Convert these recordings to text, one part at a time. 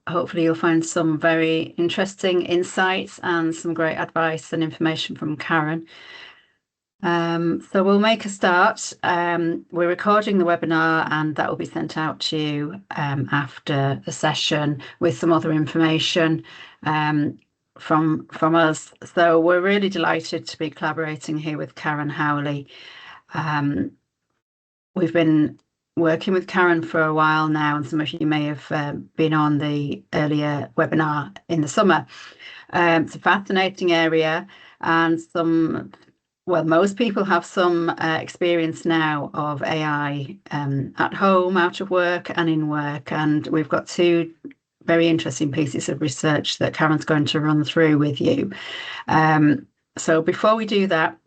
hopefully you'll find some very interesting insights and some great advice and information from Karen. So we'll make a start. We're recording the webinar and that will be sent out to you after the session with some other information from us. So we're really delighted to be collaborating here with Karen Howley. We've been working with Karen for a while now, and some of you may have been on the earlier webinar in the summer. It's a fascinating area, and most people have some experience now of AI at home, out of work and in work. And we've got two very interesting pieces of research that Karen's going to run through with you. So before we do that,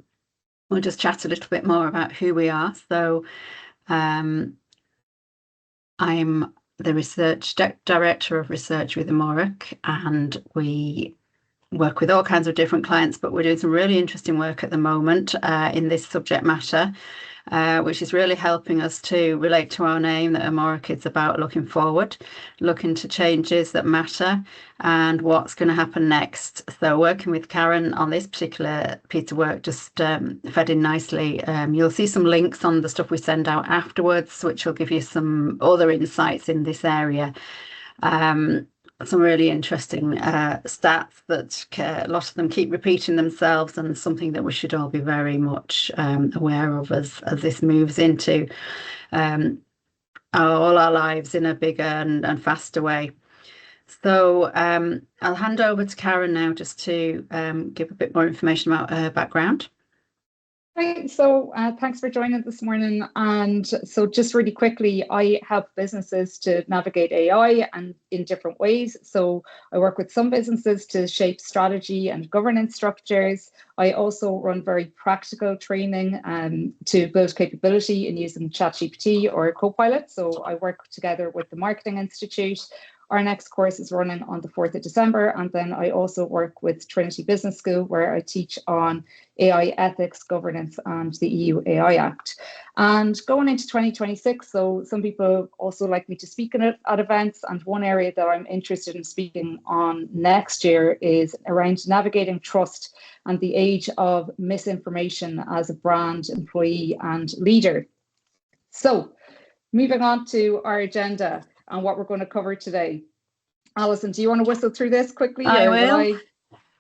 we'll just chat a little bit more about who we are. So I'm the research director of research with Amárach, and we work with all kinds of different clients, but we're doing some really interesting work at the moment in this subject matter, which is really helping us to relate to our name, that Amárach is about looking forward, looking to changes that matter and what's going to happen next. So working with Karen on this particular piece of work just fed in nicely. You'll see some links on the stuff we send out afterwards, which will give you some other insights in this area. Some really interesting stats that a lot of them keep repeating themselves, and something that we should all be very much aware of as this moves into all our lives in a bigger and faster way. So I'll hand over to Karen now just to give a bit more information about her background. Right, so thanks for joining this morning. And so just really quickly, I help businesses to navigate AI and in different ways. So I work with some businesses to shape strategy and governance structures. I also run very practical training to build capability in using ChatGPT or Copilot. So I work together with the Marketing Institute. Our next course is running on the 4th of December. And then I also work with Trinity Business School, where I teach on AI ethics, governance, and the EU AI Act. And going into 2026, so some people also like me to speak at events. And one area that I'm interested in speaking on next year is around navigating trust and the age of misinformation as a brand, employee, and leader. So moving on to our agenda and what we're going to cover today. Alison, do you want to whistle through this quickly? I will.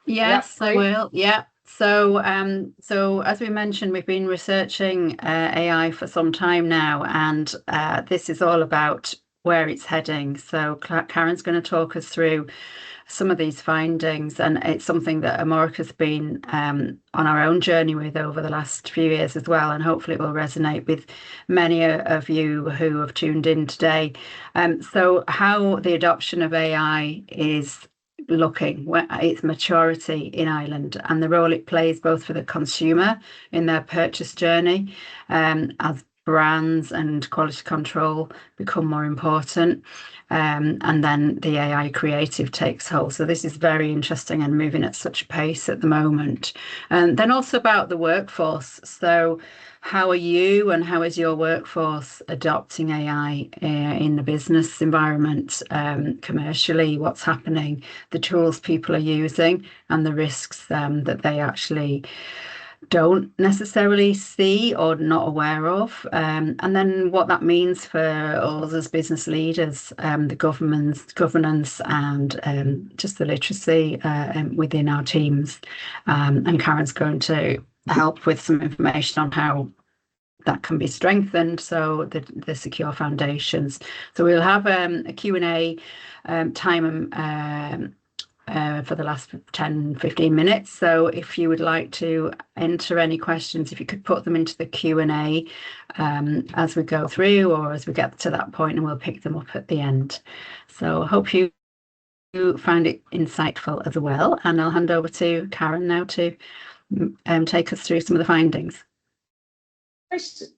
Yes, I will. Yeah. So, as we mentioned, we've been researching AI for some time now, and this is all about where it's heading. So Karen's going to talk us through some of these findings, and it's something that Amárach has been on our own journey with over the last few years as well, and hopefully it will resonate with many of you who have tuned in today. So how the adoption of AI is looking, its maturity in Ireland, and the role it plays both for the consumer in their purchase journey as brands and quality control become more important, and then the AI creative takes hold. So this is very interesting and moving at such a pace at the moment. And then also about the workforce. So how are you and how is your workforce adopting AI in the business environment, commercially, what's happening, the tools people are using, and the risks that they actually don't necessarily see or not aware of, and then what that means for us as business leaders, the governance and just the literacy within our teams. And Karen's going to help with some information on how that can be strengthened, so the secure foundations. So we'll have a Q&A time for the last 10-15 minutes. So if you would like to enter any questions, if you could put them into the Q&A as we go through, or as we get to that point, and we'll pick them up at the end. So I hope you find it insightful as well, and I'll hand over to Karen now to take us through some of the findings.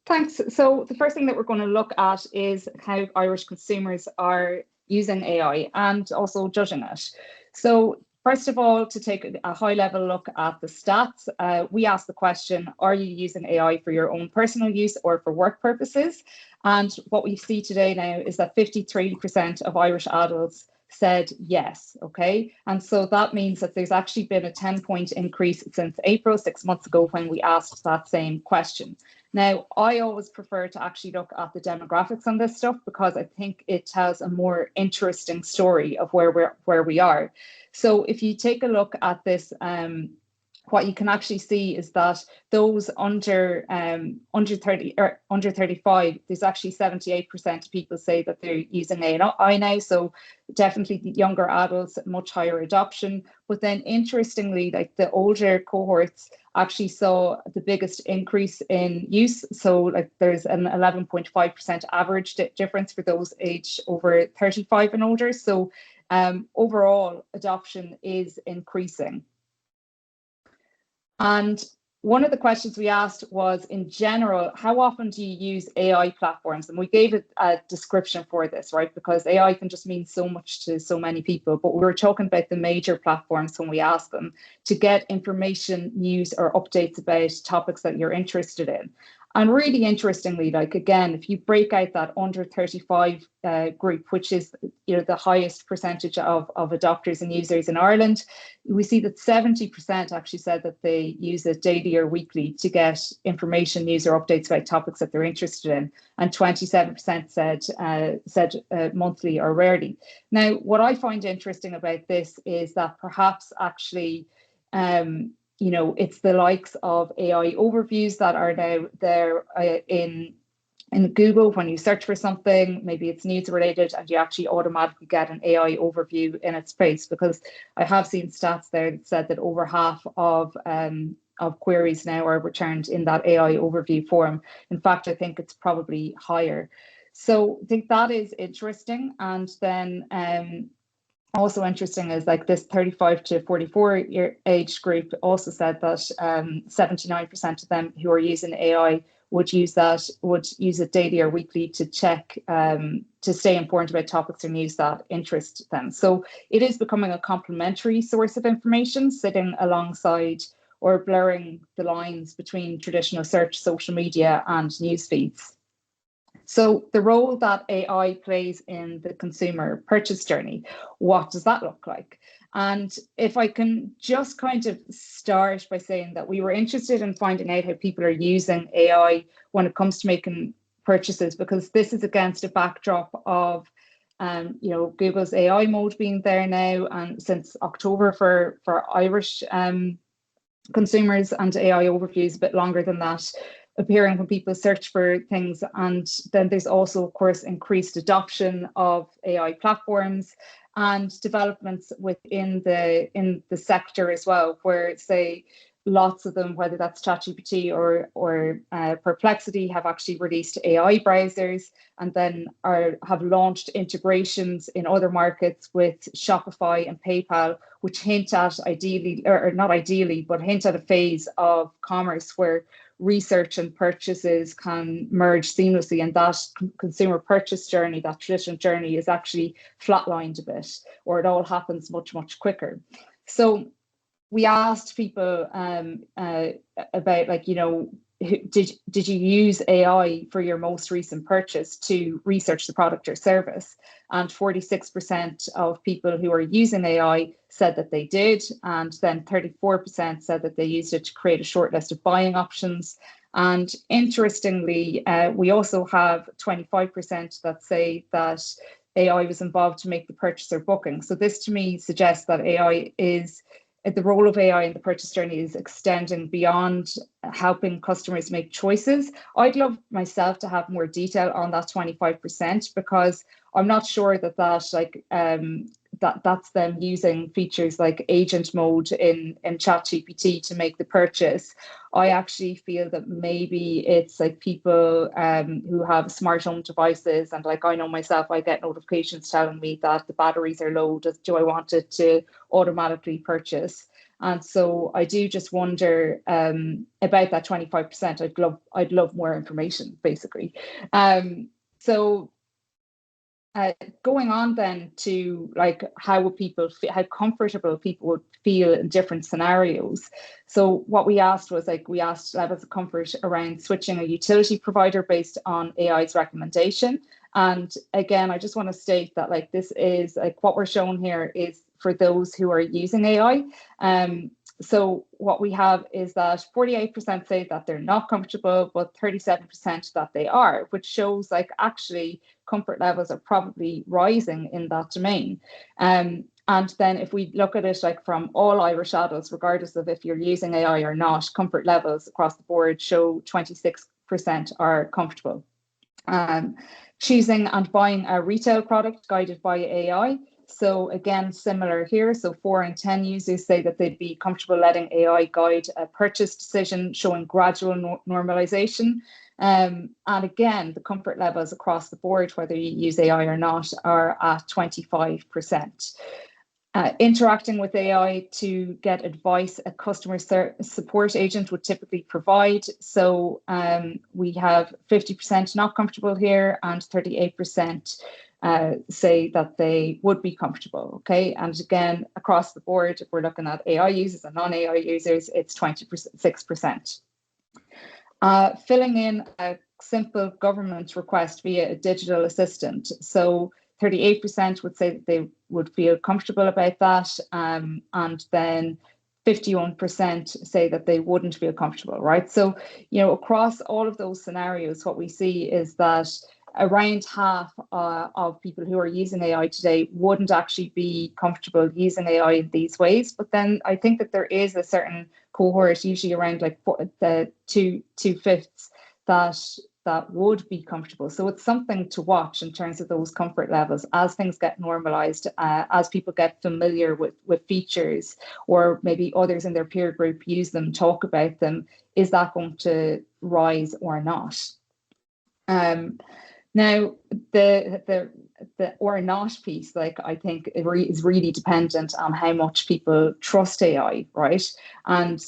Thanks. So the first thing that we're going to look at is how Irish consumers are using AI and also judging it. So first of all, to take a high level look at the stats, we asked the question, are you using AI for your own personal use or for work purposes? And what we see today now is that 53% of Irish adults said yes. Okay. And so that means that there's actually been a 10-point increase since April, 6 months ago, when we asked that same question. Now, I always prefer to actually look at the demographics on this stuff, because I think it tells a more interesting story of where we are. So if you take a look at this, what you can actually see is that those under 30 or under 35, there's actually 78% of people say that they're using AI now. So definitely the younger adults, much higher adoption. But then interestingly, like the older cohorts actually saw the biggest increase in use. So like there's an 11.5% average difference for those aged over 35 and older. So overall adoption is increasing. And one of the questions we asked was, in general, how often do you use AI platforms? And we gave it a description for this, right? Because AI can just mean so much to so many people. But we were talking about the major platforms when we asked them to get information, news, or updates about topics that you're interested in. And really interestingly, like again, if you break out that under 35 group, which is the highest percentage of adopters and users in Ireland, we see that 70% actually said that they use it daily or weekly to get information, news, or updates about topics that they're interested in, and 27% said monthly or rarely. Now, what I find interesting about this is that perhaps actually it's the likes of AI overviews that are now there in Google. When you search for something, maybe it's news related, and you actually automatically get an AI overview in its place. Because I have seen stats there that said that over half of queries now are returned in that AI overview form. In fact, I think it's probably higher. So I think that is interesting. And then also interesting is like this 35 to 44 year age group also said that 79% of them who are using AI would use it daily or weekly to check, to stay informed about topics or news that interest them. So it is becoming a complementary source of information, sitting alongside or blurring the lines between traditional search, social media, and news feeds. So the role that AI plays in the consumer purchase journey, what does that look like? And if I can just kind of start by saying that we were interested in finding out how people are using AI when it comes to making purchases, because this is against a backdrop of Google's AI mode being there now, and since October for Irish consumers, and AI overviews a bit longer than that, appearing when people search for things. And then there's also, of course, increased adoption of AI platforms and developments within the sector as well, where say lots of them, whether that's ChatGPT or Perplexity, have actually released AI browsers, and then have launched integrations in other markets with Shopify and PayPal, which hint at hint at a phase of commerce where research and purchases can merge seamlessly, and that consumer purchase journey, that traditional journey, is actually flatlined a bit, or it all happens much, much quicker. So we asked people about, like, did you use AI for your most recent purchase to research the product or service? And 46% of people who are using AI said that they did, and then 34% said that they used it to create a short list of buying options. And interestingly, we also have 25% that say that AI was involved to make the purchase or booking. So this to me suggests that the role of AI in the purchase journey is extending beyond helping customers make choices. I'd love myself to have more detail on that 25%, because I'm not sure that's them using features like agent mode in ChatGPT to make the purchase. I actually feel that maybe it's like people who have smart home devices, and like I know myself, I get notifications telling me that the batteries are low. Do I want it to automatically purchase? And so I do just wonder about that 25%. I'd love more information, basically. Going on then to like how comfortable people would feel in different scenarios. So what we asked was, we asked levels of comfort around switching a utility provider based on AI's recommendation, And again, I just want to state that like this is like what we're showing here is for those who are using AI. So what we have is that 48% say that they're not comfortable, but 37% that they are, which shows like actually comfort levels are probably rising in that domain. And then if we look at it like from all Irish adults, regardless of if you're using AI or not, comfort levels across the board show 26% are comfortable. Choosing and buying a retail product guided by AI. So again, similar here. So 4 in 10 users say that they'd be comfortable letting AI guide a purchase decision, showing gradual normalization. And again, the comfort levels across the board, whether you use AI or not, are at 25%. Interacting with AI to get advice, a customer support agent would typically provide. So we have 50% not comfortable here, and 38% say that they would be comfortable. Okay, and again, across the board, if we're looking at AI users and non-AI users, it's 26%. Filling in a simple government request via a digital assistant. So 38% would say that they would feel comfortable about that, and then 51% say that they wouldn't feel comfortable, right? So, you know, across all of those scenarios, what we see is that around half of people who are using AI today wouldn't actually be comfortable using AI in these ways. But then I think that there is a certain cohort, usually around like the two-fifths, that would be comfortable. So it's something to watch in terms of those comfort levels as things get normalized, as people get familiar with features, or maybe others in their peer group use them, talk about them. Is that going to rise or not? Now, the or not piece, like I think is really dependent on how much people trust AI, right? And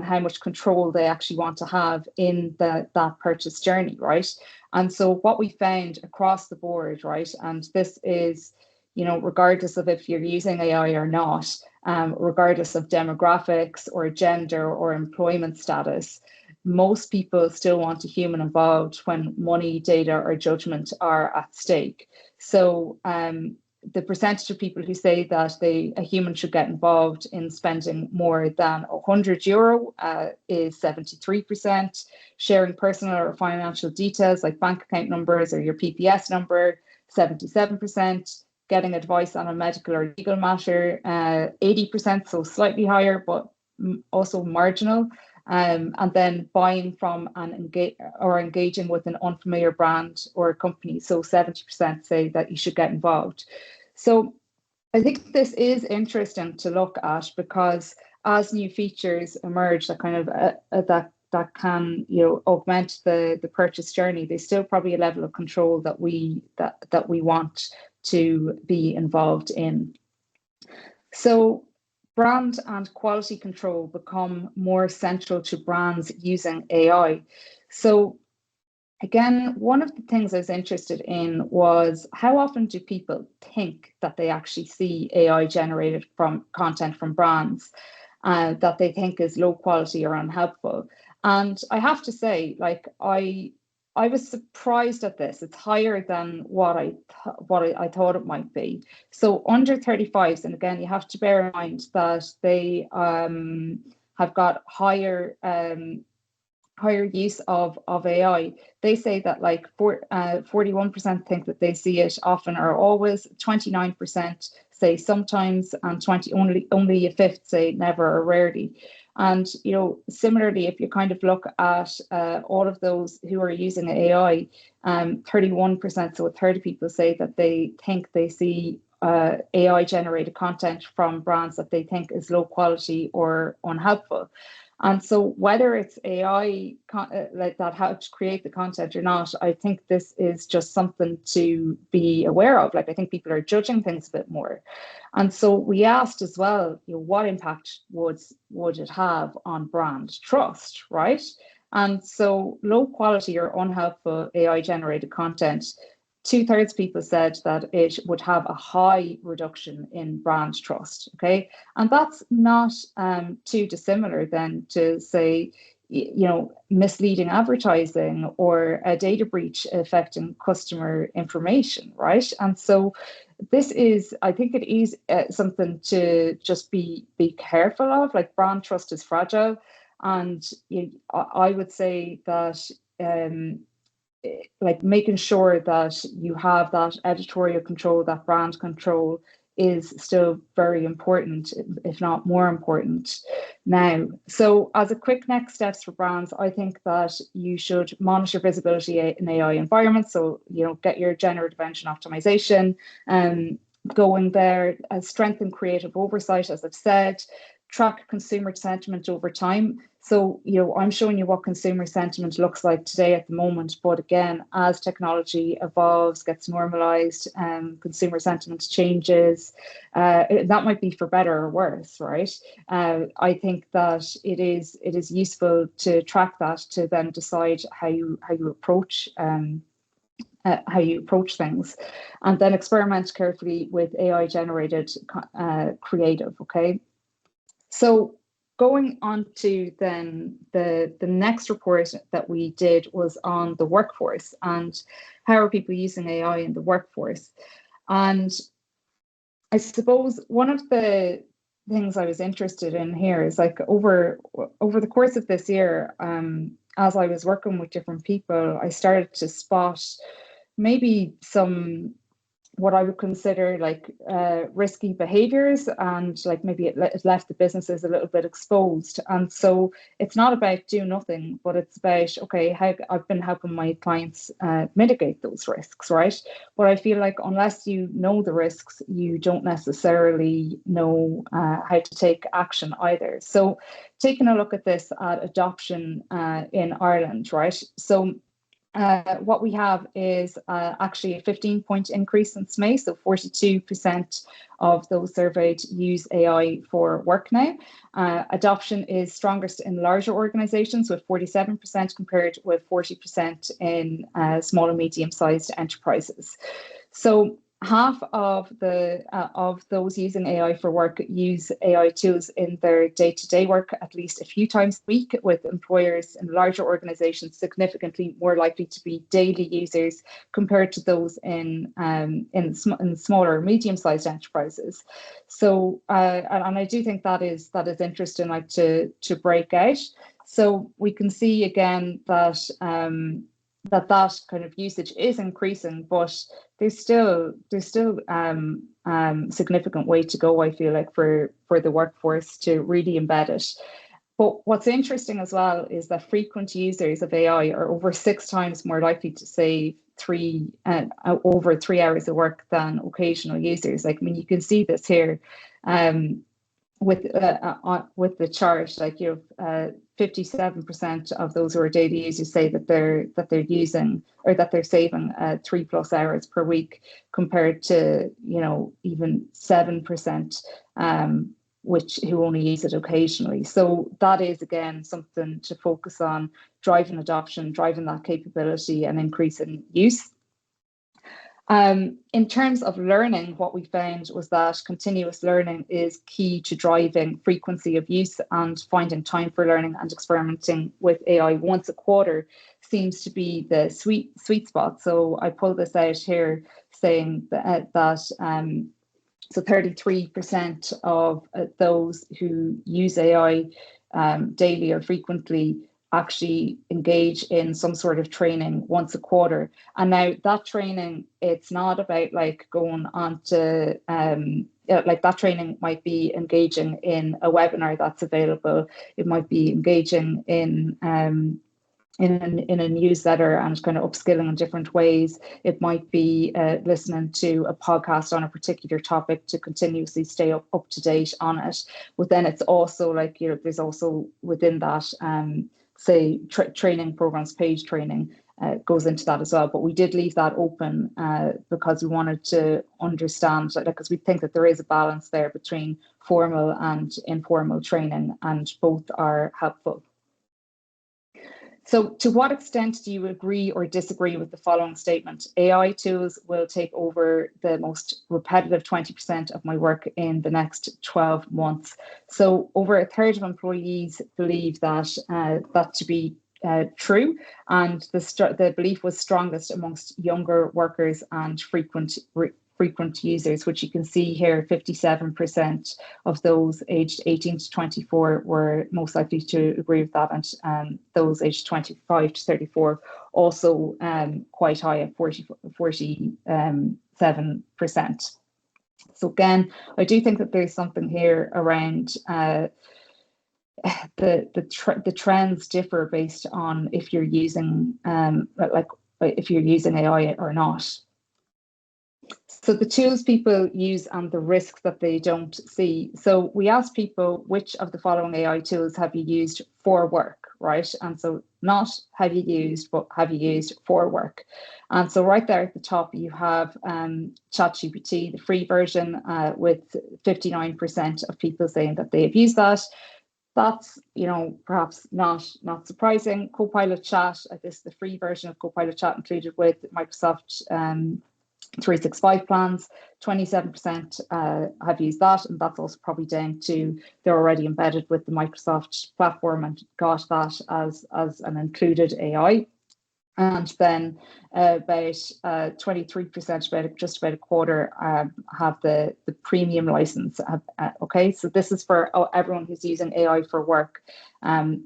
how much control they actually want to have in that purchase journey, right? And so what we found across the board, right, and this is, you know, regardless of if you're using AI or not, regardless of demographics or gender or employment status, most people still want a human involved when money, data, or judgment are at stake. So the percentage of people who say that a human should get involved in spending more than €100 is 73%. Sharing personal or financial details like bank account numbers or your PPS number, 77%. Getting advice on a medical or legal matter, 80%, so slightly higher, but also marginal. And then buying from engaging with an unfamiliar brand or company. So 70% say that you should get involved. So I think this is interesting to look at, because as new features emerge that kind of that can, you know, augment the purchase journey, there's still probably a level of control that we want to be involved in. So brand and quality control become more central to brands using AI. So again, one of the things I was interested in was how often do people think that they actually see AI generated from content from brands that they think is low quality or unhelpful? And I have to say, like, I was surprised at this. It's higher than what I thought it might be. So under 35s, and again, you have to bear in mind that they have got higher use of AI. They say that like 41% think that they see it often or always, 29% say sometimes, and only a fifth say never or rarely. And, you know, similarly, if you kind of look at all of those who are using AI, 31%, so a third of people say that they think they see AI generated content from brands that they think is low quality or unhelpful. And so whether it's AI like that helps create the content or not, I think this is just something to be aware of. Like, I think people are judging things a bit more. And so we asked as well, you know, what impact would it have on brand trust, right? And so low quality or unhelpful AI generated content, 2/3 people said that it would have a high reduction in brand trust. Okay, and that's not too dissimilar then to say, misleading advertising or a data breach affecting customer information, right? And so this is, I think it is something to just be careful of. Like, brand trust is fragile, and I would say that like making sure that you have that editorial control, that brand control, is still very important, if not more important now. So as a quick next steps for brands, I think that you should monitor visibility in AI environments. So, get your generative engine optimization going there, strengthen creative oversight, as I've said, track consumer sentiment over time. So, I'm showing you what consumer sentiment looks like today at the moment. But again, as technology evolves, gets normalized, consumer sentiment changes, that might be for better or worse, right? I think that it is useful to track that, to then decide how you approach things, and then experiment carefully with AI generated creative. Okay. So going on to then the next report that we did was on the workforce and how are people using AI in the workforce. And I suppose one of the things I was interested in here is, like, over the course of this year, as I was working with different people, I started to spot maybe some what I would consider like risky behaviors, and like maybe it left the businesses a little bit exposed. And so it's not about do nothing, but it's about, okay, how I've been helping my clients mitigate those risks, right? But I feel like unless you know the risks, you don't necessarily know how to take action either. So taking a look at this at adoption in Ireland, right? So what we have is actually a 15-point increase since May. So 42% of those surveyed use AI for work now. Adoption is strongest in larger organizations with 47% compared with 40% in small and medium-sized enterprises. So half of those using AI for work use AI tools in their day-to-day work at least a few times a week, with employers in larger organizations significantly more likely to be daily users compared to those in smaller, medium-sized enterprises. So, and I do think that is interesting, like to break out. So we can see again that that kind of usage is increasing, but there's still significant way to go, I feel like, for the workforce to really embed it. But what's interesting as well is that frequent users of AI are over 6 times more likely to save over 3 hours of work than occasional users. Like, I mean, you can see this here with the chart. Like, 57% of those who are daily users say that they're using, or that they're saving 3+ hours per week, compared to even 7% who only use it occasionally. So that is again something to focus on, driving adoption, driving that capability, and increasing use. In terms of learning, what we found was that continuous learning is key to driving frequency of use, and finding time for learning and experimenting with AI once a quarter seems to be the sweet spot. So I pulled this out here, saying that so 33% of those who use AI daily or frequently actually engage in some sort of training once a quarter. And now that training, it's not about like going on to like, that training might be engaging in a webinar that's available. It might be engaging in a newsletter and kind of upskilling in different ways. It might be listening to a podcast on a particular topic to continuously stay up to date on it. But then it's also like, there's also within that, say, training programs, page training goes into that as well. But we did leave that open because we wanted to understand, because we think that there is a balance there between formal and informal training, and both are helpful. So to what extent do you agree or disagree with the following statement? AI tools will take over the most repetitive 20% of my work in the next 12 months. So over a third of employees believe that to be true, and the belief was strongest amongst younger workers and frequent users, which you can see here, 57% of those aged 18 to 24 were most likely to agree with that, and those aged 25 to 34 also quite high at 47%. So again, I do think that there's something here around the trends differ based on if you're using if you're using AI or not. So the tools people use and the risks that they don't see. So we asked people, which of the following AI tools have you used for work, right? And so not have you used, but have you used for work? And so right there at the top, you have ChatGPT, the free version, with 59% of people saying that they have used that. That's, perhaps not surprising. Copilot Chat, this is the free version of Copilot Chat included with Microsoft 365 plans. 27% have used that, and that's also probably down to they're already embedded with the Microsoft platform and got that as an included AI. And then about 23%, just about a quarter, have the premium license. Okay, so this is for everyone who's using AI for work.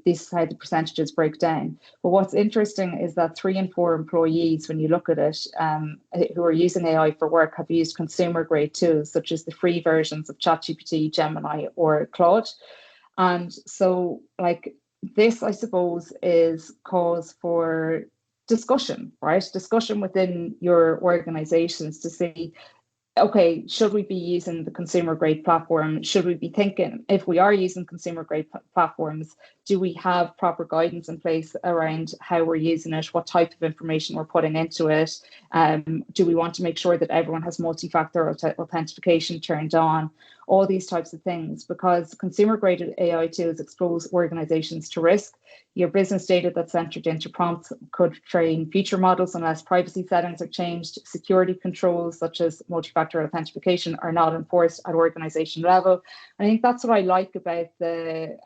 This is how the percentages break down. But what's interesting is that 3 in 4 employees, when you look at it, who are using AI for work, have used consumer grade tools such as the free versions of ChatGPT, Gemini, or Claude. And so, this, I suppose, is cause for discussion, right? Discussion within your organizations to see, okay, should we be using the consumer grade platform? Should we be thinking, if we are using consumer grade platforms, do we have proper guidance in place around how we're using it, what type of information we're putting into it? Do we want to make sure that everyone has multi-factor authentication turned on? All these types of things, because consumer graded AI tools expose organizations to risk. Your business data that's entered into prompts could train future models unless privacy settings are changed. Security controls such as multi-factor authentication are not enforced at organization level. I think that's what I like about the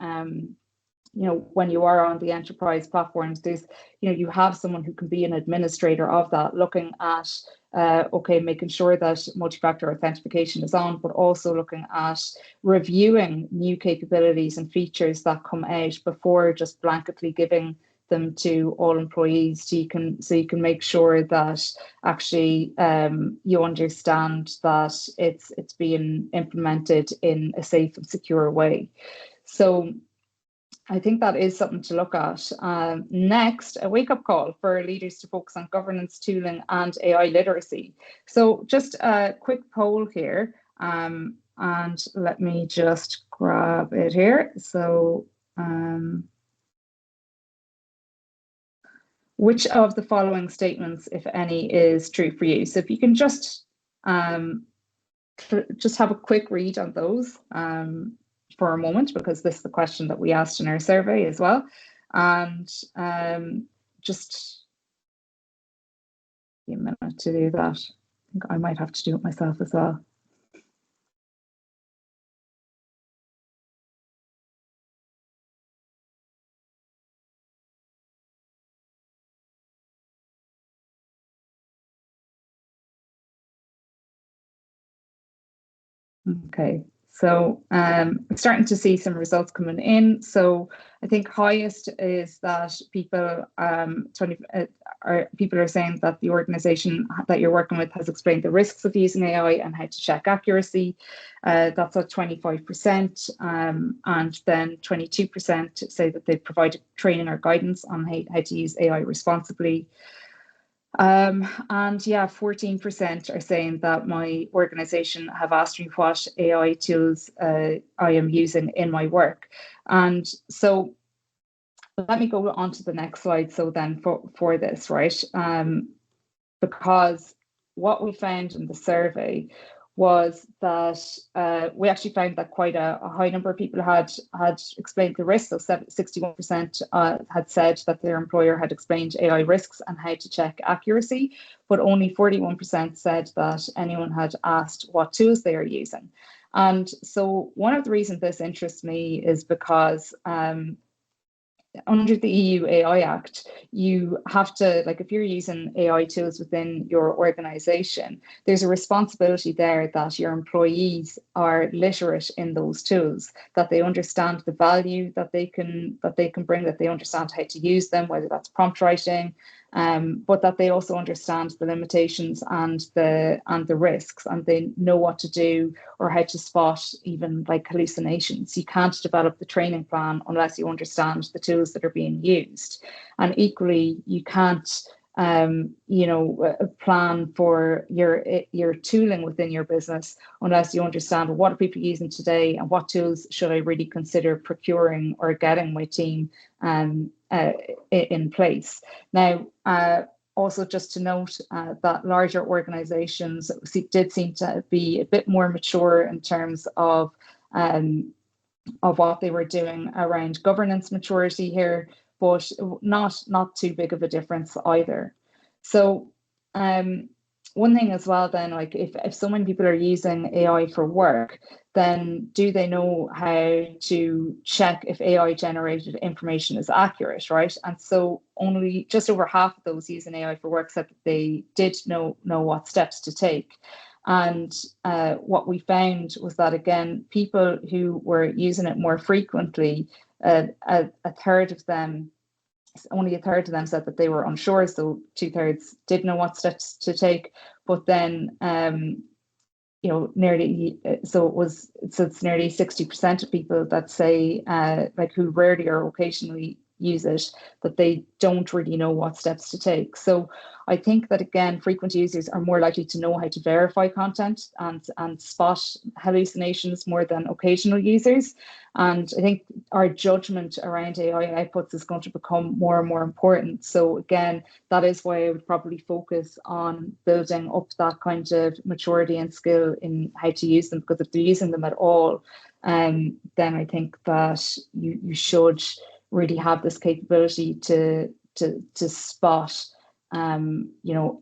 when you are on the enterprise platforms, there's, you have someone who can be an administrator of that, looking at, making sure that multi-factor authentication is on, but also looking at reviewing new capabilities and features that come out before just blanketly giving them to all employees, so you can make sure that actually you understand that it's being implemented in a safe and secure way. So I think that is something to look at. Next, a wake-up call for leaders to focus on governance, tooling, and AI literacy. So just a quick poll here, and let me just grab it here. So which of the following statements, if any, is true for you? So if you can just have a quick read on those. For a moment, because this is the question that we asked in our survey as well. And just a minute to do that. I think I might have to do it myself as well. Okay, so I'm starting to see some results coming in. So I think highest is that people people are saying that the organization that you're working with has explained the risks of using AI and how to check accuracy. That's at 25%, and then 22% say that they've provided training or guidance on how to use AI responsibly. And yeah, 14% are saying that my organization have asked me what AI tools I am using in my work. And so let me go on to the next slide. So then for this, right? Because what we found in the survey was that we actually found that quite a high number of people had explained the risks. So 61% had said that their employer had explained AI risks and how to check accuracy, but only 41% said that anyone had asked what tools they are using. And so one of the reasons this interests me is because under the EU AI Act, you have to, like, if you're using AI tools within your organization, there's a responsibility there that your employees are literate in those tools, that they understand the value that they can bring, that they understand how to use them, whether that's prompt writing, but that they also understand the limitations and the risks, and they know what to do or how to spot even like hallucinations. You can't develop the training plan unless you understand the tools that are being used. And equally, you can't plan for your tooling within your business unless you understand what are people using today and what tools should I really consider procuring or getting my team in place. Now, also just to note that larger organizations did seem to be a bit more mature in terms of what they were doing around governance maturity here, but not too big of a difference either. So one thing as well then, like if so many people are using AI for work, then do they know how to check if AI generated information is accurate, right? And so only just over half of those using AI for work said that they did know what steps to take. And what we found was that, again, people who were using it more frequently, only a third of them said that they were unsure, so 2/3 did know what steps to take. But then, nearly, it's nearly 60% of people that say, like, who rarely or occasionally use it, that they don't really know what steps to take. So I think that, again, frequent users are more likely to know how to verify content and spot hallucinations more than occasional users. And I think our judgment around AI outputs is going to become more and more important. So again, that is why I would probably focus on building up that kind of maturity and skill in how to use them, because if they're using them at all, then I think that you should really have this capability to spot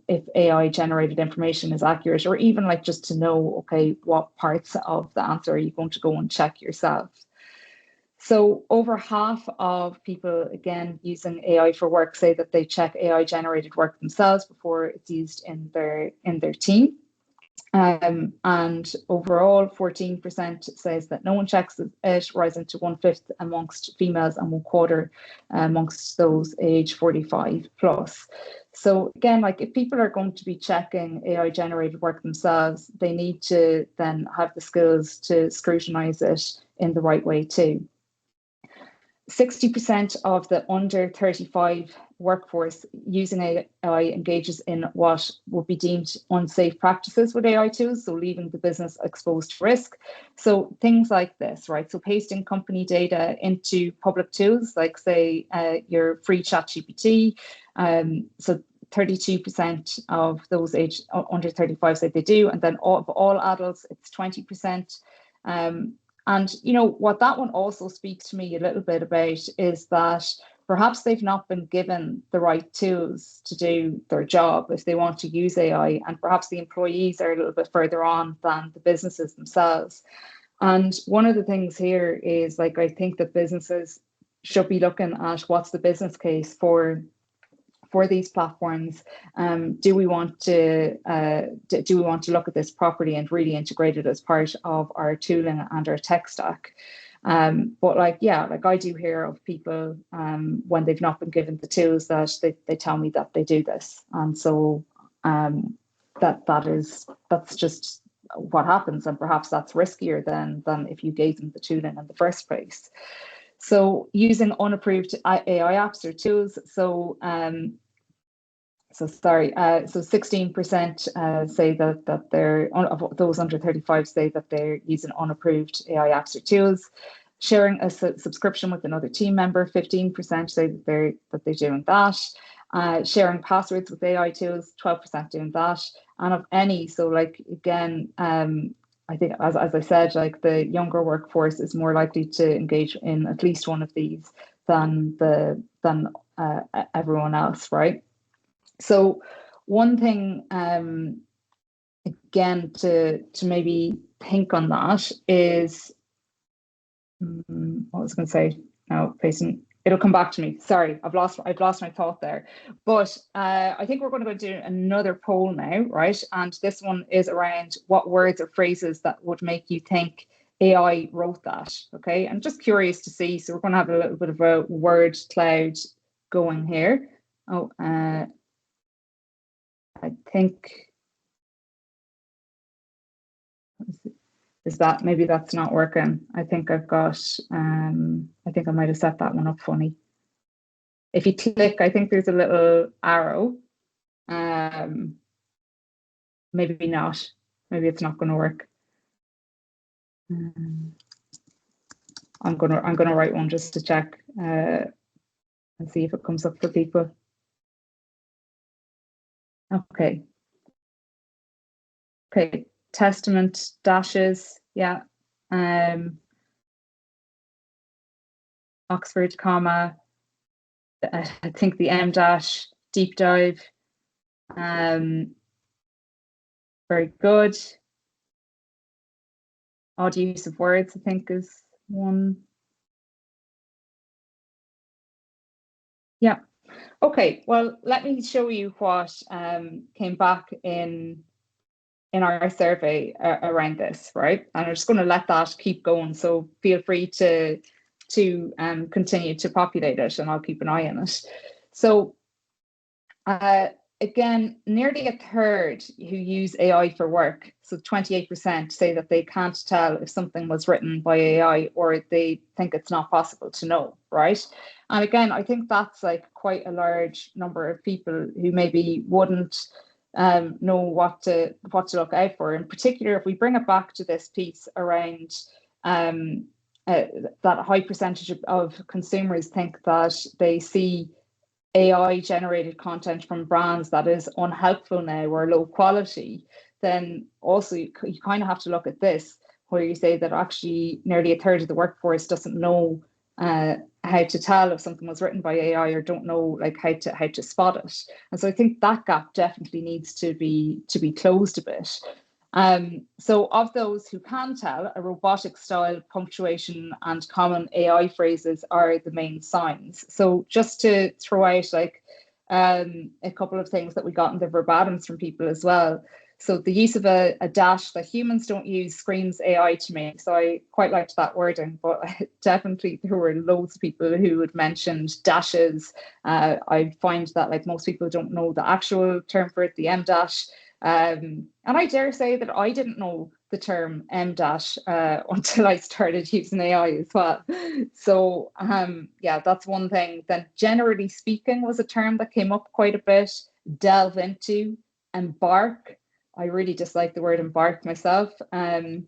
if AI generated information is accurate, or even like just to know, okay, what parts of the answer are you going to go and check yourself? So over half of people, again, using AI for work say that they check AI generated work themselves before it's used in their team. And overall, 14% says that no one checks it, rising to 1/5 amongst females and 1/4 amongst those age 45 plus. So again, like, if people are going to be checking AI generated work themselves, they need to then have the skills to scrutinize it in the right way too. 60% of the under 35 workforce using AI engages in what would be deemed unsafe practices with AI tools, so leaving the business exposed to risk. So things like this, right? So pasting company data into public tools, like say your free ChatGPT. So 32% of those age under 35 say they do, and then of all adults, it's 20%. And what that one also speaks to me a little bit about is that perhaps they've not been given the right tools to do their job if they want to use AI, and perhaps the employees are a little bit further on than the businesses themselves. And one of the things here is, like, I think that businesses should be looking at what's the business case for these platforms. Do we want to look at this properly and really integrate it as part of our tooling and our tech stack? But I do hear of people when they've not been given the tools that they tell me that they do this, and so that's just what happens, and perhaps that's riskier than if you gave them the tooling in the first place. So using unapproved AI apps or tools. So 16% say that they're, of those under 35 say that they're using unapproved AI apps or tools. Sharing a subscription with another team member, 15% say that they're doing that. Sharing passwords with AI tools, 12% doing that. and of any. So like, again, I think, as I said, like the younger workforce is more likely to engage in at least one of these than everyone else, right? So one thing, again, to maybe think on that is, what was I going to say? Now, facing, it'll come back to me. Sorry, I've lost my thought there. But I think we're going to go do another poll now, right? And this one is around what words or phrases that would make you think AI wrote that. Okay, I'm just curious to see. So we're going to have a little bit of a word cloud going here. Oh, I think. Is that, maybe that's not working? I think I've got, I think I might have set that one up funny. If you click, I think there's a little arrow. Maybe not. Maybe it's not going to work. I'm gonna write one just to check and see if it comes up for people. Okay. Okay. Testament dashes, yeah. Oxford comma. I think the M dash deep dive. Very good. Odd use of words, I think, is one. Yeah. Okay. Well, let me show you what came back in our survey around this, right? And I'm just going to let that keep going. So feel free to continue to populate it, and I'll keep an eye on it. So again, nearly a third who use AI for work, so 28%, say that they can't tell if something was written by AI, or they think it's not possible to know, right? And again, I think that's like quite a large number of people who maybe wouldn't know what to look out for. In particular, if we bring it back to this piece around that high percentage of consumers think that they see AI generated content from brands that is unhelpful now or low quality, then also you kind of have to look at this, where you say that actually nearly a third of the workforce doesn't know how to tell if something was written by AI, or don't know like how to spot it. And so I think that gap definitely needs to be closed a bit. So of those who can tell, a robotic style punctuation and common AI phrases are the main signs. So just to throw out like a couple of things that we got in the verbatims from people as well. So the use of a dash that humans don't use screams AI to me. So I quite liked that wording, but definitely there were loads of people who had mentioned dashes. I find that like most people don't know the actual term for it, the M dash. And I dare say that I didn't know the term M dash until I started using AI as well. So yeah, that's one thing. Then generally speaking was a term that came up quite a bit. Delve into, embark. I really dislike the word embark myself. When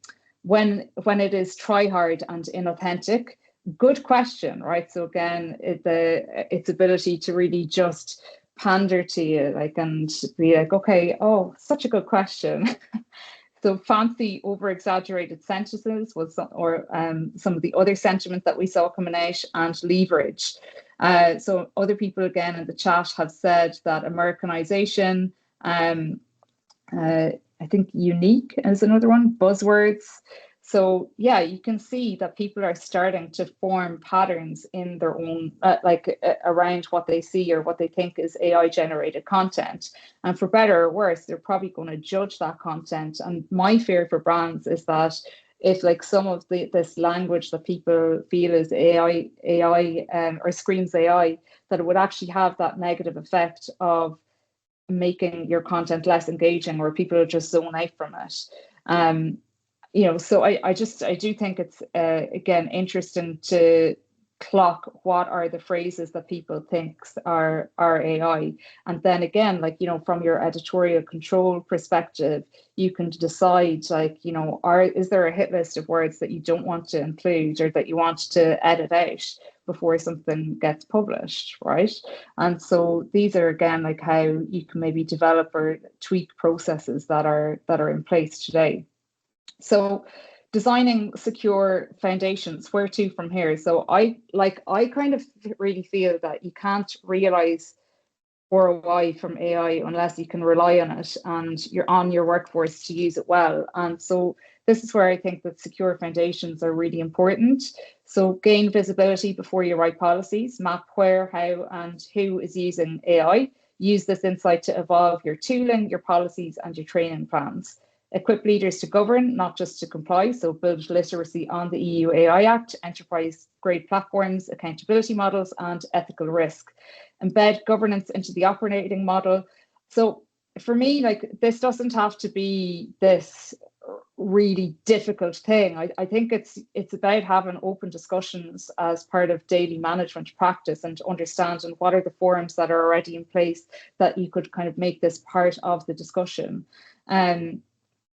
it is try hard and inauthentic. Good question, right? So again, its ability to really just pander to you, like, and be like, okay, oh, such a good question. So fancy, over-exaggerated sentences was some of the other sentiment that we saw coming out, and leverage. So other people again in the chat have said that Americanization, I think unique is another one, buzzwords. So yeah, you can see that people are starting to form patterns in their own, around what they see or what they think is AI generated content. And for better or worse, they're probably going to judge that content. And my fear for brands is that if like some of this language that people feel is AI, or screams AI, that it would actually have that negative effect of making your content less engaging, or people are just zone out from it. So I do think it's again interesting to clock what are the phrases that people think are AI, and then again, like, from your editorial control perspective, you can decide, like, is there a hit list of words that you don't want to include or that you want to edit out, before something gets published, right? And so these are again like how you can maybe develop or tweak processes that are in place today. So designing secure foundations, where to from here? So I kind of really feel that you can't realize ROI from AI unless you can rely on it and you're on your workforce to use it well. And so this is where I think that secure foundations are really important. So gain visibility before you write policies, map where, how, and who is using AI. Use this insight to evolve your tooling, your policies, and your training plans. Equip leaders to govern, not just to comply. So build literacy on the EU AI Act, enterprise-grade platforms, accountability models, and ethical risk. Embed governance into the operating model. So for me, like, this doesn't have to be this really difficult thing. I think it's about having open discussions as part of daily management practice and understanding what are the forums that are already in place that you could kind of make this part of the discussion.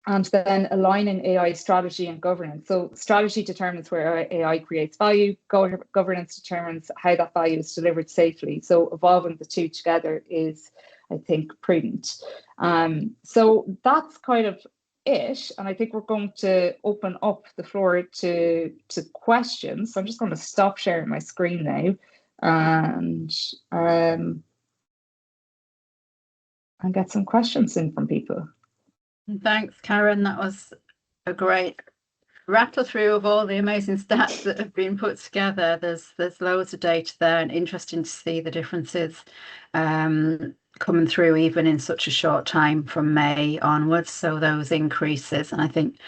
And then aligning AI strategy and governance. So strategy determines where AI creates value, governance determines how that value is delivered safely. So evolving the two together is, I think, prudent. So that's kind of it. And I think we're going to open up the floor to questions. So I'm just going to stop sharing my screen now and get some questions in from people. Thanks, Karen. That was a great rattle through of all the amazing stats that have been put together. There's loads of data there, and interesting to see the differences coming through even in such a short time from May onwards. So those increases, and I think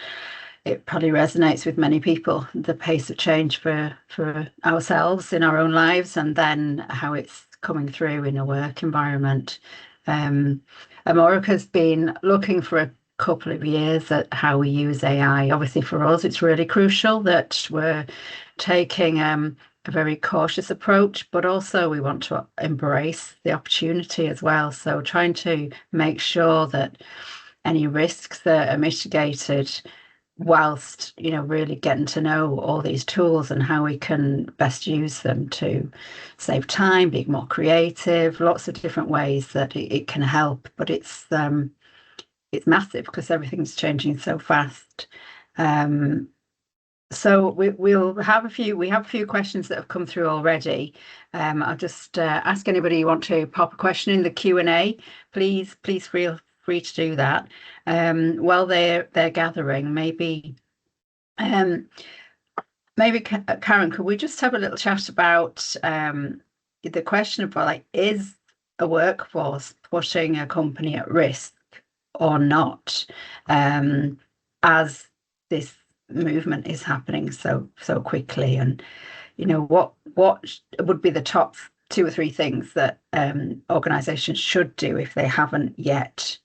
it probably resonates with many people, the pace of change for ourselves in our own lives, and then how it's coming through in a work environment. Amárach has been looking for a couple of years at how we use AI. Obviously, for us, it's really crucial that we're taking a very cautious approach, but also we want to embrace the opportunity as well. So trying to make sure that any risks that are mitigated whilst, you know, really getting to know all these tools and how we can best use them to save time, be more creative, lots of different ways that it can help. But it's massive because everything's changing so fast. So we'll have a few questions that have come through already. I'll just ask anybody who want to pop a question in the Q&A. Please feel free to do that. While they're gathering, maybe Karen, could we just have a little chat about the question about, like, is a workforce putting a company at risk or not, as this movement is happening so quickly? And, you know, what would be the top 2 or 3 things that organizations should do if they haven't yet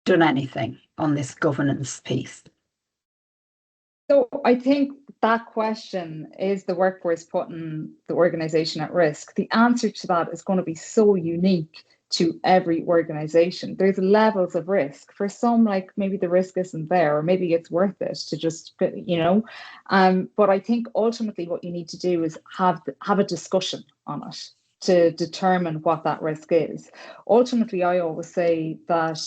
done anything on this governance piece? So I think that question, is the workforce putting the organization at risk? The answer to that is going to be so unique to every organization. There's levels of risk. For some, like, maybe the risk isn't there, or maybe it's worth it to just, you know. But I think ultimately what you need to do is have a discussion on it to determine what that risk is. Ultimately, I always say that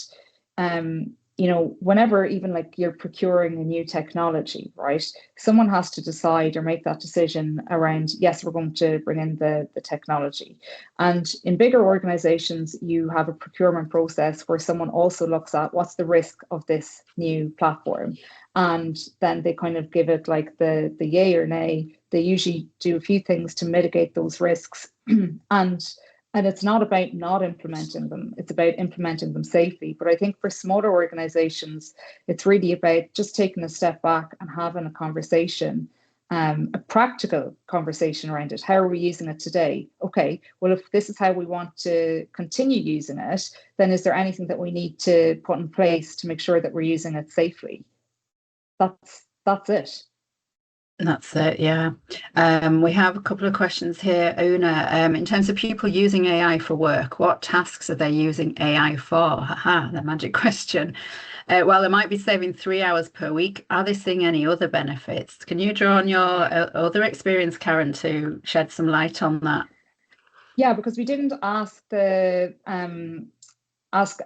you know, whenever even like you're procuring a new technology, right, someone has to decide or make that decision around, yes, we're going to bring in the technology. And in bigger organizations, you have a procurement process where someone also looks at what's the risk of this new platform. And then they kind of give it like the yay or nay. They usually do a few things to mitigate those risks. And it's not about not implementing them, it's about implementing them safely. But I think for smaller organizations, it's really about just taking a step back and having a conversation, a practical conversation around it. How are we using it today? Okay, well, if this is how we want to continue using it, then is there anything that we need to put in place to make sure that we're using it safely? That's it. That's it, yeah. We have a couple of questions here. Una, in terms of people using AI for work, what tasks are they using AI for? Haha, the magic question. Well, they might be saving 3 hours per week. Are they seeing any other benefits? Can you draw on your other experience, Karen, to shed some light on that? Yeah, because we didn't ask the ask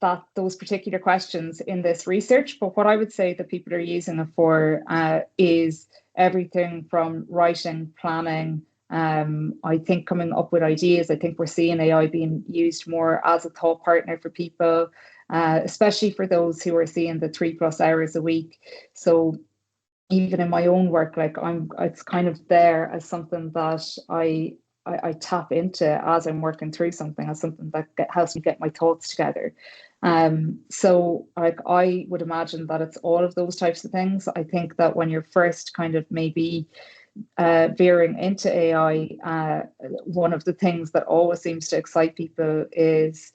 that those particular questions in this research, but what I would say that people are using it for is everything from writing, planning. I think coming up with ideas. I think we're seeing AI being used more as a thought partner for people, especially for those who are seeing the 3+ hours a week. So even in my own work, like it's kind of there as something that I tap into as I'm working through something, as something that helps me get my thoughts together. So like I would imagine that it's all of those types of things. I think that when you're first kind of maybe veering into AI, one of the things that always seems to excite people is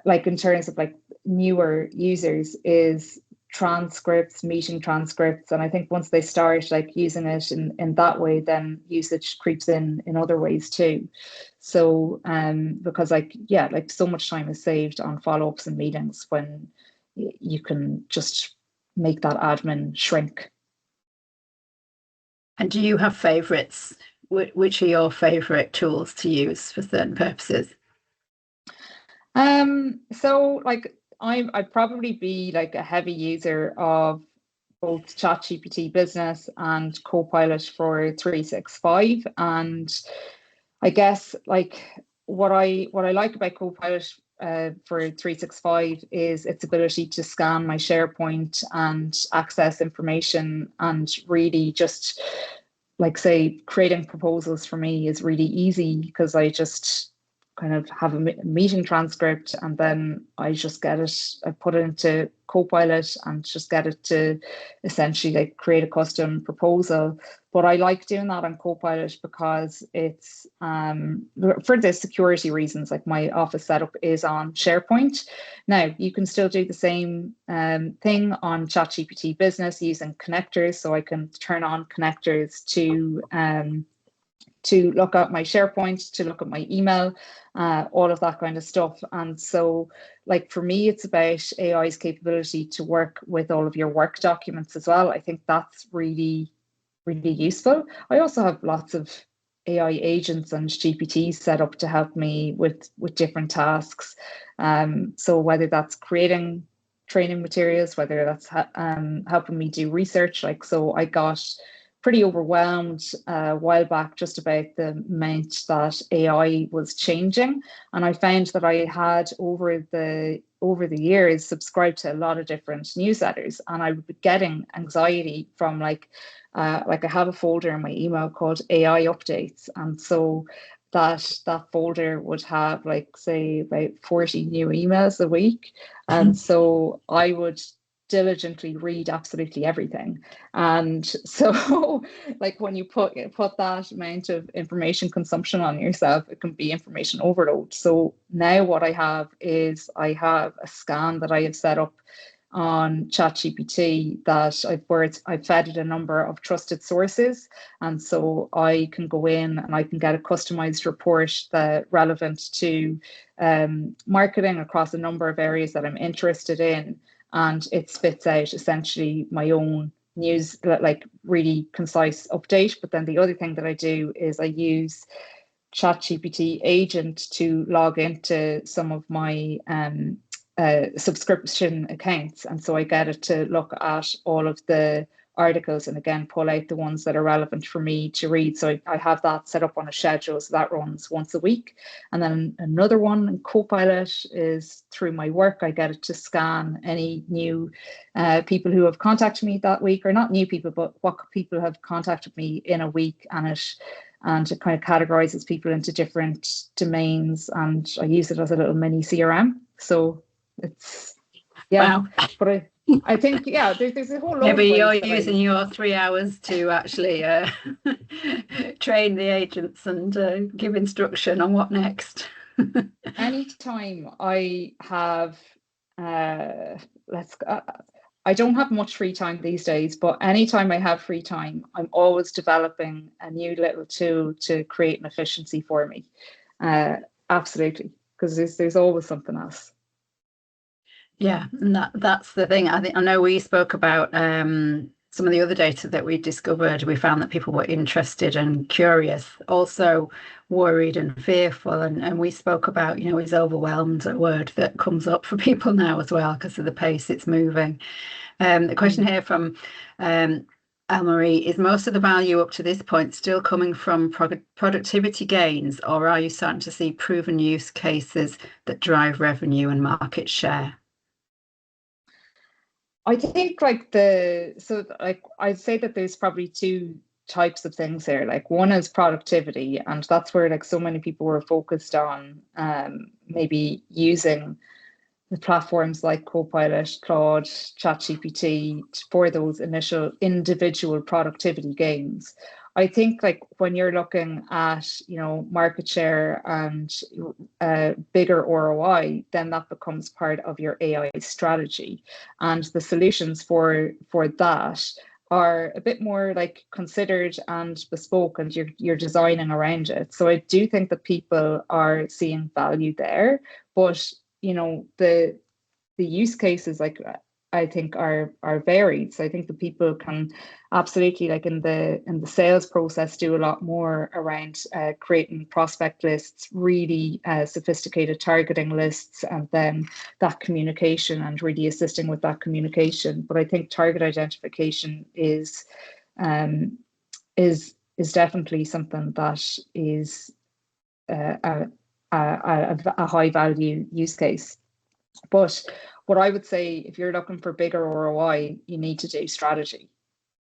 like in terms of like newer users is transcripts, meeting transcripts. And I think once they start like using it in that way, then usage creeps in other ways too. So because like yeah, like so much time is saved on follow-ups and meetings when you can just make that admin shrink. And do you have favorites? Which are your favorite tools to use for certain purposes? So like I'd probably be like a heavy user of both ChatGPT Business and Copilot for 365. And I guess like what I like about Copilot for 365 is its ability to scan my SharePoint and access information and really just like say creating proposals for me is really easy because I just kind of have a meeting transcript and then I just get it, I put it into Copilot and just get it to essentially like create a custom proposal. But I like doing that on Copilot because it's for the security reasons, like my office setup is on SharePoint. Now you can still do the same thing on ChatGPT Business using connectors. So I can turn on connectors to look at my SharePoint, to look at my email, all of that kind of stuff. And so, like for me, it's about AI's capability to work with all of your work documents as well. I think that's really, really useful. I also have lots of AI agents and GPTs set up to help me with different tasks. So whether that's creating training materials, whether that's helping me do research, like so I got pretty overwhelmed a while back just about the amount that AI was changing. And I found that I had over the years subscribed to a lot of different newsletters and I would be getting anxiety from like I have a folder in my email called AI updates. And so that folder would have like say about 40 new emails a week. And so I would diligently read absolutely everything. And so like when you put that amount of information consumption on yourself, it can be information overload. So now what I have is I have a scan that I have set up on ChatGPT that I've fed it a number of trusted sources. And so I can go in and I can get a customized report that relevant to marketing across a number of areas that I'm interested in. And it spits out essentially my own news, like really concise update. But then the other thing that I do is I use ChatGPT agent to log into some of my subscription accounts. And so I get it to look at all of the articles and again pull out the ones that are relevant for me to read. So I have that set up on a schedule, so that runs once a week. And then another one in Copilot is through my work. I get it to scan any new people who have contacted me that week, or not new people, but what people have contacted me in a week, and it kind of categorizes people into different domains, and I use it as a little mini CRM. So it's yeah, Wow. but I think yeah, there's a whole load Maybe of you're ways that using your 3 hours to actually train the agents and give instruction on what next. anytime I have let's I don't have much free time these days, but anytime I have free time, I'm always developing a new little tool to create an efficiency for me. Uh, Absolutely, because there's always something else. Yeah, and that's the thing. I know we spoke about some of the other data that we discovered. We found that people were interested and curious, also worried and fearful. And we spoke about, is overwhelmed a word that comes up for people now as well because of the pace it's moving. The question here from Anne-Marie, is most of the value up to this point still coming from productivity gains, or are you starting to see proven use cases that drive revenue and market share? I think I'd say that there's probably two types of things here. Like one is productivity, and that's where like so many people were focused on maybe using the platforms like Copilot, Claude, ChatGPT for those initial individual productivity gains. I think like when you're looking at market share and bigger ROI, then that becomes part of your AI strategy, and the solutions for that are a bit more like considered and bespoke, and you're designing around it. So I do think that people are seeing value there, but the use cases like I think are varied. So I think the people can absolutely like in the sales process do a lot more around creating prospect lists, really sophisticated targeting lists, and then that communication and really assisting with that communication. But I think target identification um, is definitely something that is a high value use case. But what I would say, if you're looking for bigger ROI, you need to do strategy.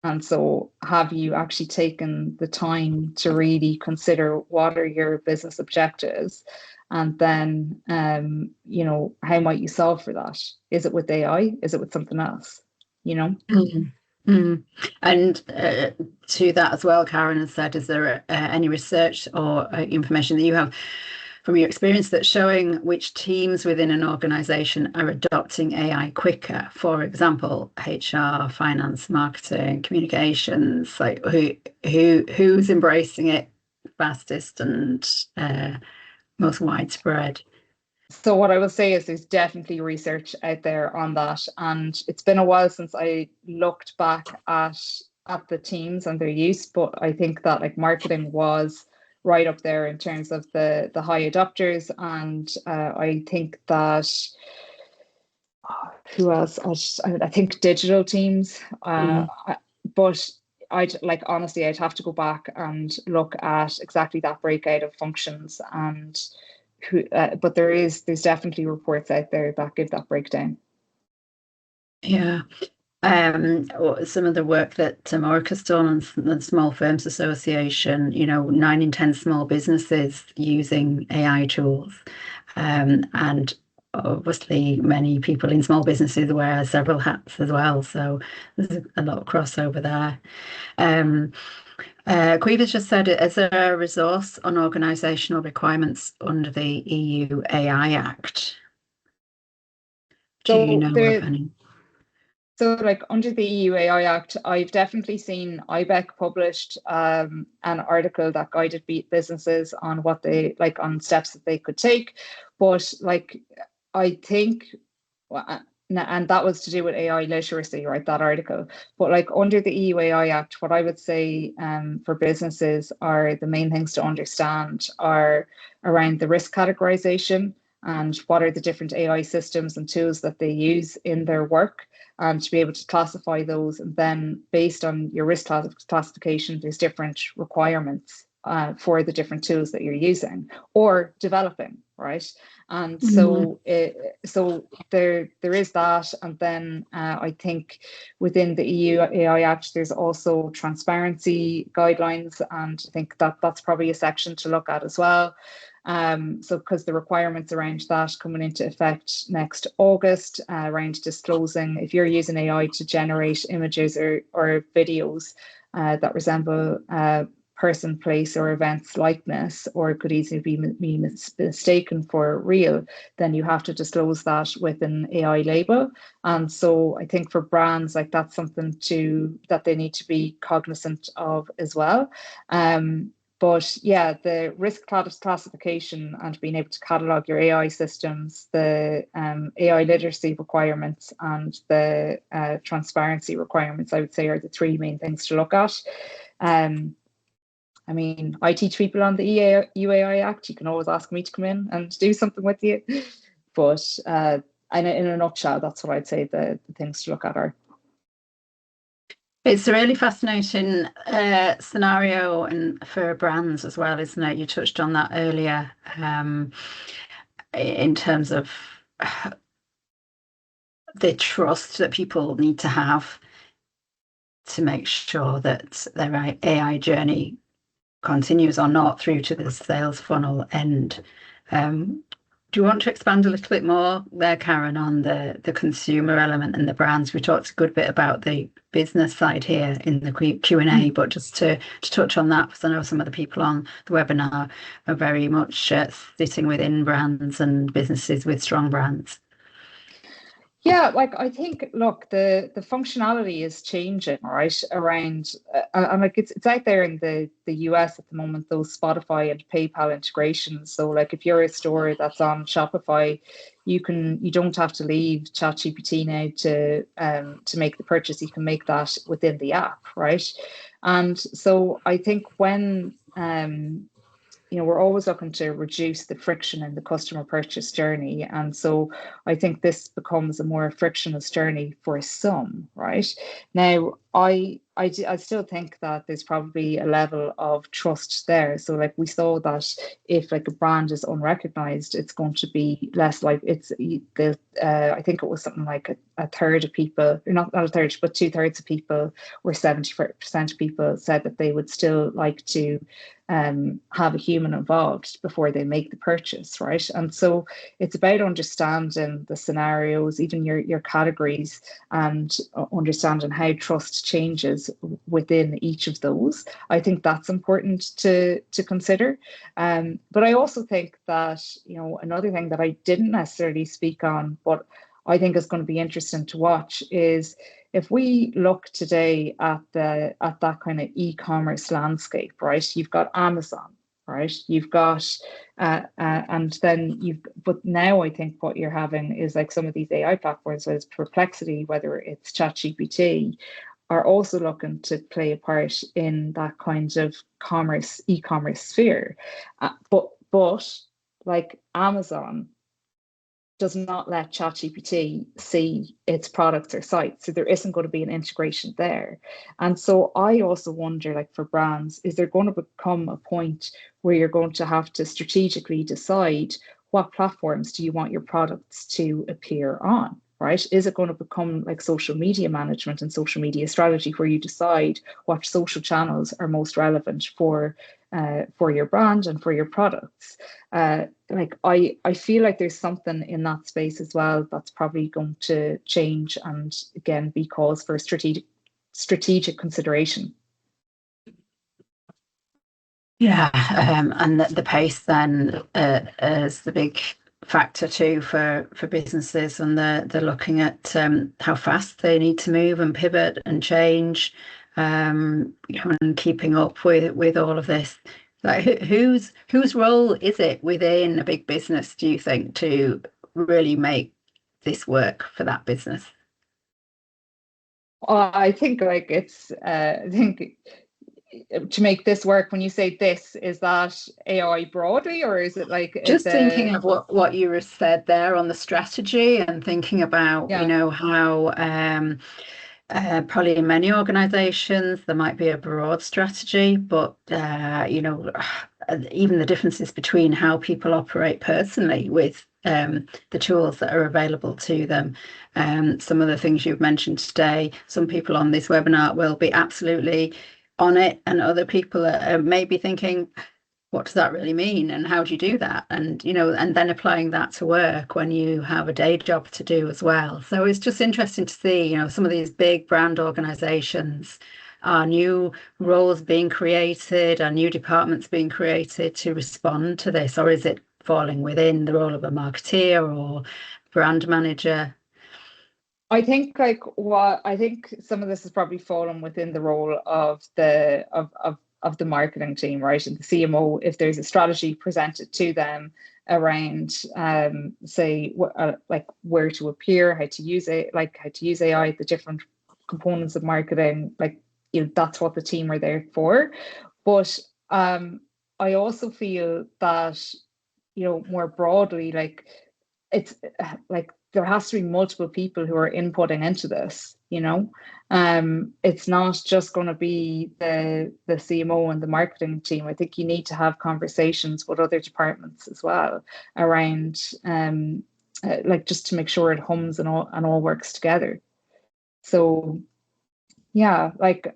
And so, have you actually taken the time to really consider what are your business objectives? And then, how might you solve for that? Is it with AI? Is it with something else? Mm. Mm. And to that as well, Karen has said, is there any research or information that you have from your experience that's showing which teams within an organization are adopting AI quicker? For example, HR, finance, marketing, communications, like who's embracing it fastest and most widespread? So what I will say is there's definitely research out there on that, and it's been a while since I looked back at the teams and their use, but I think that like marketing was right up there in terms of the high adopters, and I think that who else? I think digital teams, but I'd like honestly, I'd have to go back and look at exactly that breakout of functions and who, but there's definitely reports out there that give that breakdown. Yeah. Some of the work that Amárach has done on the Small Firms Association, 9 in 10 small businesses using AI tools. And obviously many people in small businesses wear several hats as well. So there's a lot of crossover there. Caoimhe just said, is there a resource on organisational requirements under the EU AI Act? Do you So know of there, any? so like under the EU AI Act, I've definitely seen IBEC published an article that guided businesses on what they like on steps that they could take. But like I think and that was to do with AI literacy, right? That article. But like under the EU AI Act, what I would say for businesses are the main things to understand are around the risk categorization and what are the different AI systems and tools that they use in their work, and to be able to classify those. And then based on your risk classification, there's different requirements for the different tools that you're using or developing, right? And so there is that. And then I think within the EU AI Act, there's also transparency guidelines, and I think that that's probably a section to look at as well. So because the requirements around that coming into effect next August, around disclosing if you're using AI to generate images or videos that resemble person, place, or events likeness, or could easily be mistaken for real, then you have to disclose that with an AI label. And so I think for brands, like that's something that they need to be cognizant of as well. But yeah, the risk classification and being able to catalog your AI systems, the AI literacy requirements, and the transparency requirements, I would say, are the three main things to look at. I mean, I teach people on the UAI Act. You can always ask me to come in and do something with you. But in a nutshell, that's what I'd say the things to look at are. It's a really fascinating scenario and for brands as well, isn't it? You touched on that earlier in terms of the trust that people need to have to make sure that their AI journey continues or not through to the sales funnel end. Do you want to expand a little bit more there, Karen, on the consumer element and the brands? We talked a good bit about the business side here in the Q&A, but just to touch on that, because I know some of the people on the webinar are very much sitting within brands and businesses with strong brands. Yeah, like I think, look, the functionality is changing, right? Around and like it's out there in the US at the moment, those Spotify and PayPal integrations. So like if you're a store that's on Shopify, you don't have to leave ChatGPT now to make the purchase. You can make that within the app, right? And so I think when we're always looking to reduce the friction in the customer purchase journey. And so I think this becomes a more frictionless journey for some, right? Now, I still think that there's probably a level of trust there. So like we saw that if like a brand is unrecognized, it's going to be less like I think it was something like a third of people, or not a third, but 2/3 of people, or 70% of people said that they would still like to have a human involved before they make the purchase, right? And so it's about understanding the scenarios, even your categories, and understanding how trust changes within each of those. I think that's important to consider. But I also think that, another thing that I didn't necessarily speak on, but I think is going to be interesting to watch, is if we look today at that kind of e-commerce landscape, right? You've got Amazon, right? You've got but now I think what you're having is like some of these AI platforms, whether it's Perplexity, whether it's ChatGPT, are also looking to play a part in that kind of e-commerce sphere. But like Amazon does not let ChatGPT see its products or sites. So there isn't going to be an integration there. And so I also wonder, like for brands, is there going to become a point where you're going to have to strategically decide what platforms do you want your products to appear on? Right? Is it going to become like social media management and social media strategy, where you decide what social channels are most relevant for your brand and for your products? Like I feel like there's something in that space as well that's probably going to change, and again be cause for strategic consideration. Yeah, and the pace then is the big factor too for businesses, and they're looking at how fast they need to move and pivot and change, and keeping up with all of this. Like whose role is it within a big business, do you think, to really make this work for that business? I think like it's I think to make this work, when you say this, is that AI broadly, or is it like just thinking of what you said there on the strategy, and thinking about how probably in many organizations there might be a broad strategy, but even the differences between how people operate personally with the tools that are available to them. Some of the things you've mentioned today, some people on this webinar will be absolutely on it, and other people are maybe thinking, what does that really mean, and how do you do that? And and then applying that to work when you have a day job to do as well. So it's just interesting to see, some of these big brand organizations, are new roles being created, are new departments being created to respond to this, or is it falling within the role of a marketeer or brand manager? I think some of this has probably fallen within the role of the marketing team, right? And the CMO, if there's a strategy presented to them around, say, like where to appear, how to use it, like how to use AI, the different components of marketing, like, you know, that's what the team are there for. But I also feel that, you know, more broadly, like it's like there has to be multiple people who are inputting into this, you know. It's not just going to be the CMO and the marketing team. I think you need to have conversations with other departments as well around like just to make sure it hums and all works together. So yeah, like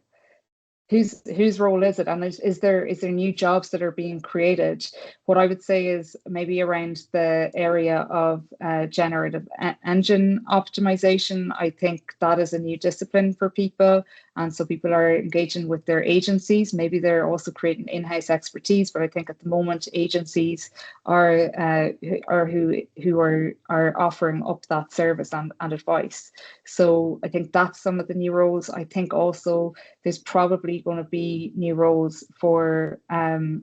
whose role is it, and is there new jobs that are being created? What I would say is maybe around the area of generative engine optimization. I think that is a new discipline for people, and so people are engaging with their agencies. Maybe they're also creating in-house expertise, but I think at the moment agencies are who are offering up that service and advice. So I think that's some of the new roles. I think also there's probably going to be new roles for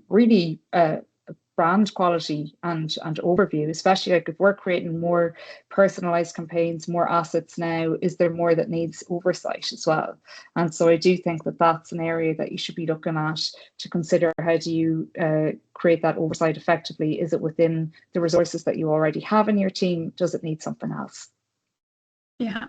really brand quality and overview, especially like if we're creating more personalized campaigns, more assets now, is there more that needs oversight as well? And so I do think that that's an area that you should be looking at to consider, how do you create that oversight effectively? Is it within the resources that you already have in your team? Does it need something else? Yeah.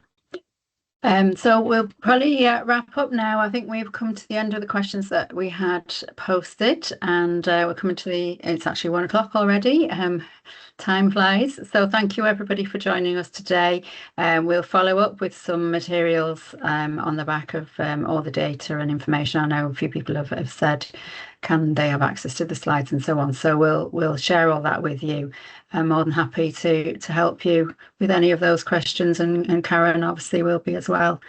So we'll probably wrap up now. I think we've come to the end of the questions that we had posted, and we're coming to it's actually 1 o'clock already. Time flies. So thank you everybody for joining us today. We'll follow up with some materials on the back of all the data and information. I know a few people have said, can they have access to the slides and so on. So we'll share all that with you. I'm more than happy to help you with any of those questions, and Karen obviously will be as well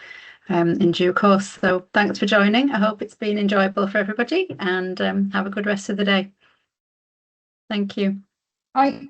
in due course. So thanks for joining. I hope it's been enjoyable for everybody, and have a good rest of the day. Thank you. Bye.